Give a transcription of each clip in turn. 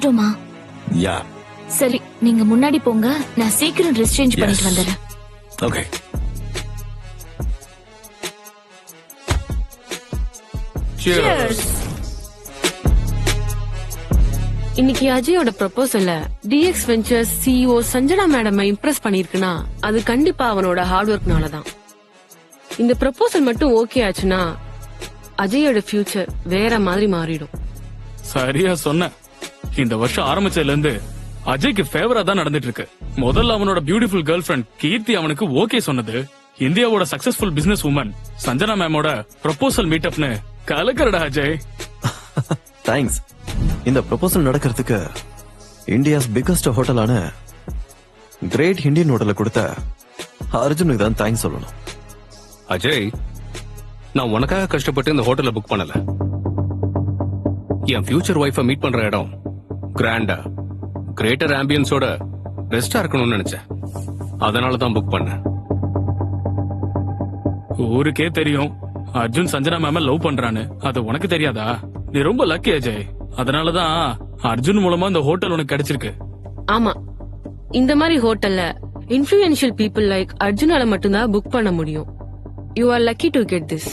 வரட்டுமா? யா. சரி, நீங்க முன்னாடி போங்க, நான் சீக்கிரம் ட்ரெஸ் சேஞ்ச் பண்ணிட்டு வந்துடுறேன். ஓகே. Cheers. இன்னைக்கு அஜயோட ப்ரொபோசல்ல DX ventures CEO Sanjana madam impress பண்ணிருக்குன்னா அது கண்டிப்பா அவனோட ஹார்ட் ஒர்க்னாலதான். இந்த ப்ரொபோசல் மட்டும் ஓகே ஆச்சுன்னா அஜயோட ஃபியூச்சர் வேற மாதிரி மாறிடும். சரியா சொன்ன. இந்த வருஷம் ஆரம்பிச்சதுல இருந்து அஜய்க்கு ஃபேவரா தான் நடந்துட்டு இருக்கு. முதல்ல அவனோட பியூட்டிஃபுல் கேர்ள் ஃபிரெண்ட் கீர்த்தி அவனுக்கு ஓகே சொன்னது. இந்தியாவோட சக்சஸ்ஃபுல் பிசினஸ் உமன் சஞ்சனா மேமோட ப்ரொபோசல் மீட்டப்னு கலக்கறடா அஜய். தேங்க்ஸ். இந்த ப்ரொபோசல் நடக்கிறதுக்கு இந்தியாஸ் பிகஸ்ட் ஹோட்டலான கிரேட் இந்தியன் ஹோட்டல கொடுத்த அர்ஜுனுக்கு தான் தேங்க்ஸ் சொல்லணும். அஜய், நான் உனக்காக கஷ்டப்பட்டு இந்த ஹோட்டலை புக் பண்ணல. என் ஃபியூச்சர் ஒய்ஃபை மீட் பண்ற இடம் கிராண்டா கிரேட்டர் ஆம்பியன்ஸோட பெஸ்டா இருக்கணும்னு நினைச்சேன். அதனால தான் புக் பண்ணேன். ஊருக்கே தெரியும் அர்ஜுன் சஞ்சனா மேம லவ் பண்றான்னு. அது உனக்கு தெரியாதா? நீ ரொம்ப லக்கி அஜய். அதனாலதான் அர்ஜுன் மூலமா இந்த ஹோட்டல் உனக்கு கிடைச்சிருக்கு. ஆமா, இந்த மாதிரி ஹோட்டல்ல இன்ஃப்ளூயன்ஷியல் பீப்புள் லைக் அர்ஜுனால மட்டும்தான் புக் பண்ண முடியும். You are lucky to get this.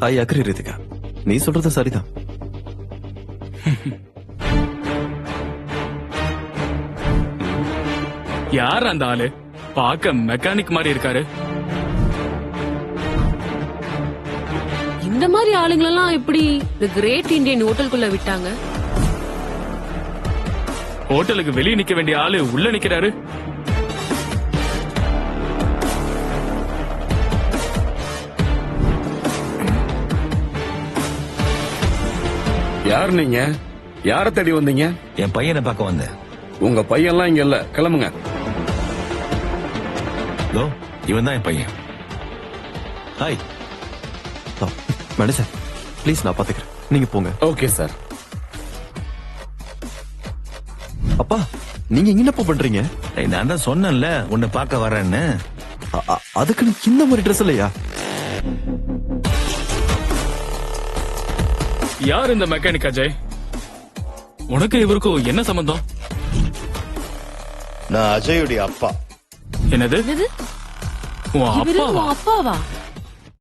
I agree Ritika, நீ சொல்றது சரிதான். யார் அந்த ஆளு? பாக்க மெக்கானிக் மாதிரி இருக்காரு. இந்த மாதிரி ஆளுங்களெல்லாம் எப்படி இந்த கிரேட் இந்தியன் ஹோட்டலுக்குள்ள விட்டாங்க? ஹோட்டலுக்கு வெளியே நிக்க வேண்டிய ஆளு உள்ள நிக்கிறாரு. யார் நீங்க? யார தேடி வந்தீங்க? என் பையனை பார்க்க வந்தேன். உங்க பையன்லாம் இங்க இல்ல, கிளம்புங்க. இவன் தான் என் பையன். ஹாய் மேனேஜர், ப்ளீஸ் நான் பாத்துக்கிறேன், நீங்க போங்க. Okay sir. அப்பா, நீங்க இங்க என்ன பண்றீங்க? நான் தான் சொன்னேன்ல உன்னை பார்க்க வரேன்னு. அதுக்கு இந்த மாதிரி ட்ரெஸ் இல்லையா? யார் இந்த மெக்கானிக் அஜய்? உனக்கு இவருக்கும் என்ன சம்பந்தம்? நான் அஜயுடைய அப்பா. என்னது? உன் இவரு அப்பாவா? உன் அப்பாவா?